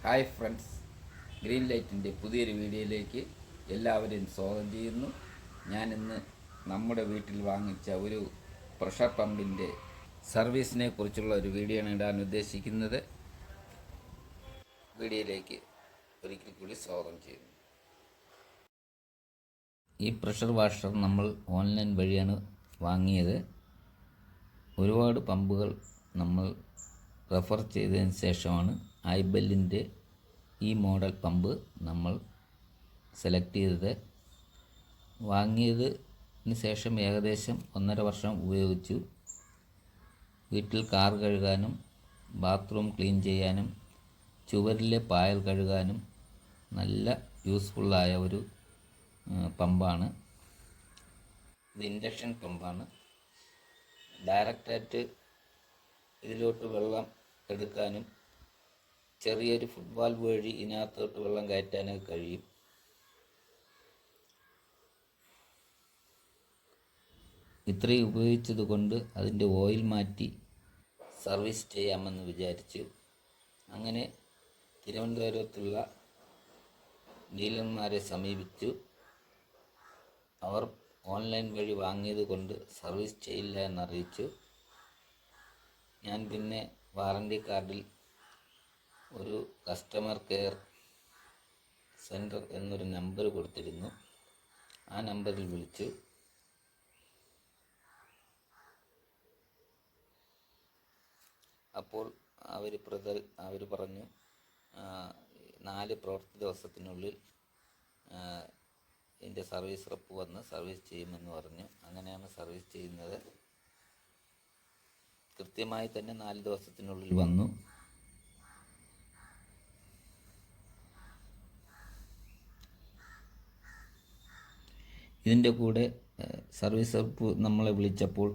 Hi friends, green ലൈറ്റിൻ്റെ പുതിയൊരു വീഡിയോയിലേക്ക് എല്ലാവരെയും സ്വാഗതം ചെയ്യുന്നു. ഞാനിന്ന് നമ്മുടെ വീട്ടിൽ വാങ്ങിച്ച ഒരു പ്രഷർ പമ്പിൻ്റെ സർവീസിനെ കുറിച്ചുള്ള ഒരു വീഡിയോ ആണ് ഇടാൻ ഉദ്ദേശിക്കുന്നത്. വീഡിയോയിലേക്ക് ഒരിക്കൽ കൂടി സ്വാഗതം ചെയ്യുന്നു. ഈ പ്രഷർ വാഷർ നമ്മൾ ഓൺലൈൻ വഴിയാണ് വാങ്ങിയത്. ഒരുപാട് പമ്പുകൾ നമ്മൾ റെഫർ ചെയ്തതിന് ശേഷമാണ് ഐബെല്ലിൻ്റെ ഈ മോഡൽ പമ്പ് നമ്മൾ സെലക്ട് ചെയ്തത്. വാങ്ങിയതിന് ശേഷം ഏകദേശം 1.5 വർഷം ഉപയോഗിച്ചു. വീട്ടിൽ കാർ കഴുകാനും ബാത്റൂം ക്ലീൻ ചെയ്യാനും ചുവരിലെ പായൽ കഴുകാനും നല്ല യൂസ്ഫുള്ളായ ഒരു പമ്പാണ്. ഇത് ഇൻഡക്ഷൻ പമ്പാണ്. ഡയറക്റ്റായിട്ട് ഇതിലോട്ട് വെള്ളം എടുക്കാനും ചെറിയൊരു ഫുട്ബോൾ വഴി ഇതിനകത്തോട്ട് വെള്ളം കയറ്റാനൊക്കെ കഴിയും. ഇത്രയും ഉപയോഗിച്ചത് കൊണ്ട് അതിൻ്റെ ഓയിൽ മാറ്റി സർവീസ് ചെയ്യാമെന്ന് വിചാരിച്ചു. അങ്ങനെ തിരുവനന്തപുരത്തുള്ള ഡീലർമാരെ സമീപിച്ചു. അവർ ഓൺലൈൻ വഴി വാങ്ങിയത് കൊണ്ട് സർവീസ് ചെയ്യില്ല എന്നറിയിച്ചു. ഞാൻ പിന്നെ വാറണ്ടി കാർഡിൽ ഒരു കസ്റ്റമർ കെയർ സെൻറ്റർ എന്നൊരു നമ്പർ കൊടുത്തിരുന്നു. ആ നമ്പറിൽ വിളിച്ചു. അപ്പോൾ അവർ പറഞ്ഞു 4 പ്രവൃത്തി ദിവസത്തിനുള്ളിൽ ഇതിൻ്റെ സർവീസ് റെപ്പ് വന്ന് സർവീസ് ചെയ്യുമെന്ന് പറഞ്ഞു. അങ്ങനെയാണ് സർവീസ് ചെയ്യുന്നത്. കൃത്യമായി തന്നെ 4 ദിവസത്തിനുള്ളിൽ വന്നു. ഇതിൻ്റെ കൂടെ സർവീസ് റെപ്പ് നമ്മളെ വിളിച്ചപ്പോൾ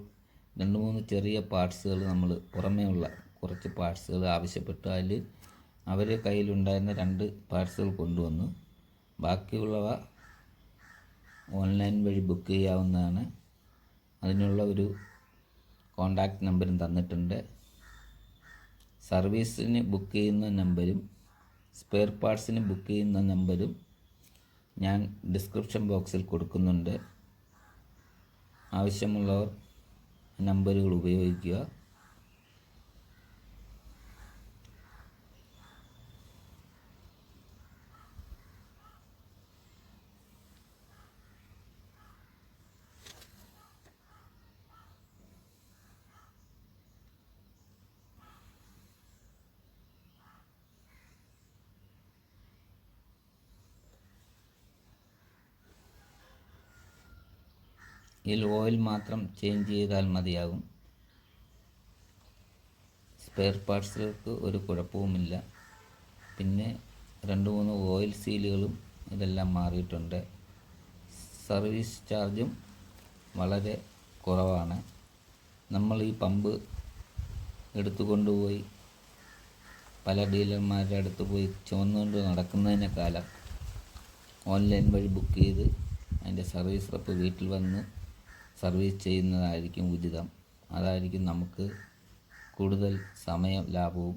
2-3 ചെറിയ പാർട്സുകൾ നമ്മൾ പുറമേ ഉള്ള കുറച്ച് പാർട്സുകൾ ആവശ്യപ്പെട്ടു. അതിൽ അവരുടെ കയ്യിലുണ്ടായിരുന്ന 2 പാർട്സുകൾ കൊണ്ടുവന്നു. ബാക്കിയുള്ളവ ഓൺലൈൻ വഴി ബുക്ക് ചെയ്യാവുന്നതാണ്. അതിനുള്ള ഒരു കോൺടാക്റ്റ് നമ്പറും തന്നിട്ടുണ്ട്. സർവീസിന് ബുക്ക് ചെയ്യുന്ന നമ്പരും സ്പെയർ പാർട്സിന് ബുക്ക് ചെയ്യുന്ന നമ്പരും ഞാൻ ഡിസ്ക്രിപ്ഷൻ ബോക്സിൽ കൊടുക്കുന്നുണ്ട്. ആവശ്യമുള്ളവർ നമ്പറുകൾ ഉപയോഗിക്കുക. ഇതിൽ ഓയിൽ മാത്രം ചേഞ്ച് ചെയ്താൽ മതിയാകും. സ്പെയർ പാർട്സുകൾക്ക് ഒരു കുഴപ്പവുമില്ല. പിന്നെ 2-3 ഓയിൽ സീലുകളും ഇതെല്ലാം മാറിയിട്ടുണ്ട്. സർവീസ് ചാർജും വളരെ കുറവാണ്. നമ്മൾ ഈ പമ്പ് എടുത്തുകൊണ്ടുപോയി പല ഡീലർമാരുടെ അടുത്ത് പോയി ചുമന്നുകൊണ്ട് നടക്കുന്നതിനേക്കാളും ഓൺലൈൻ വഴി ബുക്ക് ചെയ്ത് അതിൻ്റെ സർവീസ് റെപ്പ് വീട്ടിൽ വന്ന് സർവീസ് ചെയ്യുന്നതായിരിക്കും ഉചിതം. അതായിരിക്കും നമുക്ക് കൂടുതൽ സമയ ലാഭവും.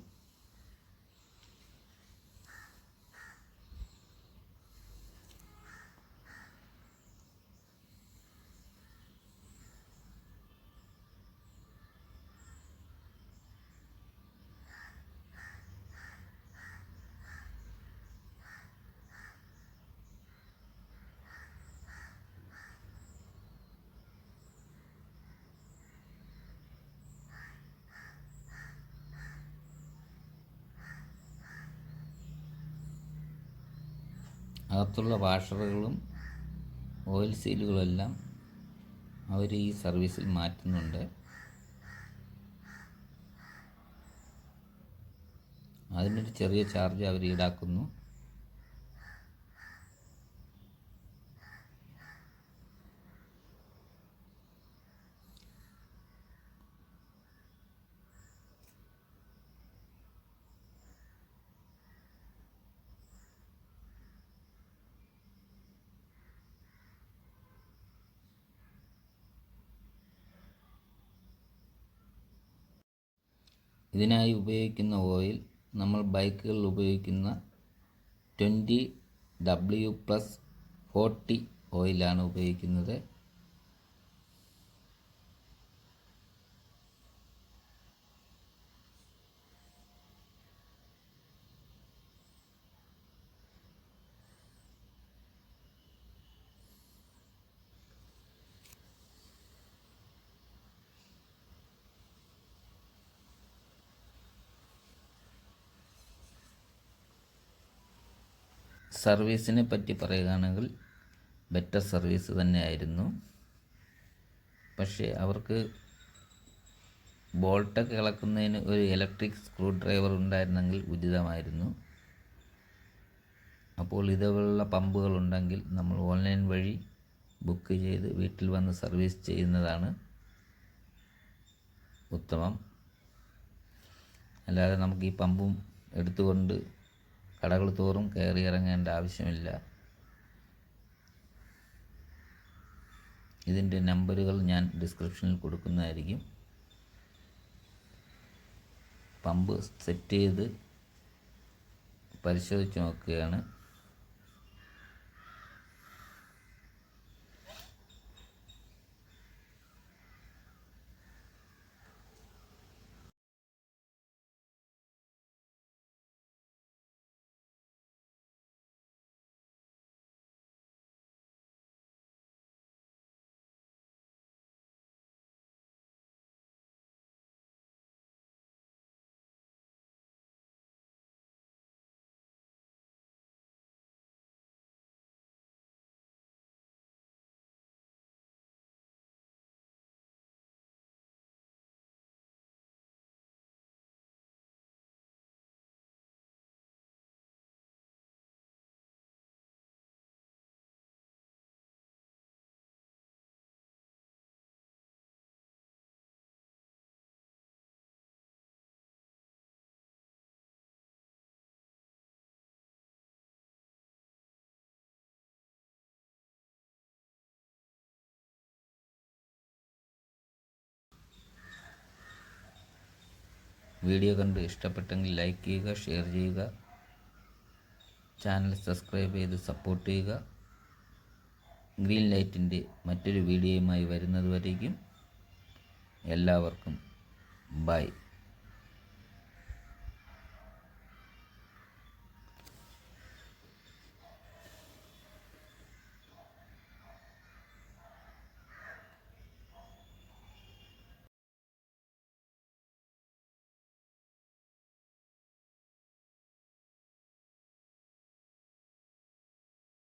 അകത്തുള്ള വാഷറുകളും ഓയിൽ സീലുകളെല്ലാം അവർ ഈ സർവീസിൽ മാറ്റുന്നുണ്ട്. അതിനൊരു ചെറിയ ചാർജ് അവർ ഈടാക്കുന്നു. ഇതിനായി ഉപയോഗിക്കുന്ന ഓയിൽ നമ്മൾ ബൈക്കുകളിൽ ഉപയോഗിക്കുന്ന 20W+40 ഓയിലാണ് ഉപയോഗിക്കുന്നത്. സർവീസിനെ പറ്റി പറയുകയാണെങ്കിൽ ബെറ്റർ സർവീസ് തന്നെയായിരുന്നു. പക്ഷേ അവർക്ക് ബോൾട്ടൊക്കെ ഇളക്കുന്നതിന് ഒരു ഇലക്ട്രിക് സ്ക്രൂ ഡ്രൈവർ ഉണ്ടായിരുന്നെങ്കിൽ ഉചിതമായിരുന്നു. അപ്പോൾ ഇതുപോലുള്ള പമ്പുകളുണ്ടെങ്കിൽ നമ്മൾ ഓൺലൈൻ വഴി ബുക്ക് ചെയ്ത് വീട്ടിൽ വന്ന് സർവീസ് ചെയ്യുന്നതാണ് ഉത്തമം. അല്ലാതെ നമുക്ക് ഈ പമ്പും എടുത്തുകൊണ്ട് കടകൾ തോറും കയറി ഇറങ്ങേണ്ട ആവശ്യമില്ല. ഇതിൻ്റെ നമ്പറുകൾ ഞാൻ ഡിസ്ക്രിപ്ഷനിൽ കൊടുക്കുന്നതായിരിക്കും. പമ്പ് സെറ്റ് ചെയ്ത് പരിശോധിച്ച് നോക്കുകയാണ്. വീഡിയോ കണ്ട് ഇഷ്ടപ്പെട്ടെങ്കിൽ ലൈക്ക് ചെയ്യുക, ഷെയർ ചെയ്യുക, ചാനൽ സബ്സ്ക്രൈബ് ചെയ്ത് സപ്പോർട്ട് ചെയ്യുക. ഗ്രീൻ ലൈറ്റിൻ്റെ മറ്റൊരു വീഡിയോയുമായി വരുന്നതുവരേക്കും എല്ലാവർക്കും ബൈ.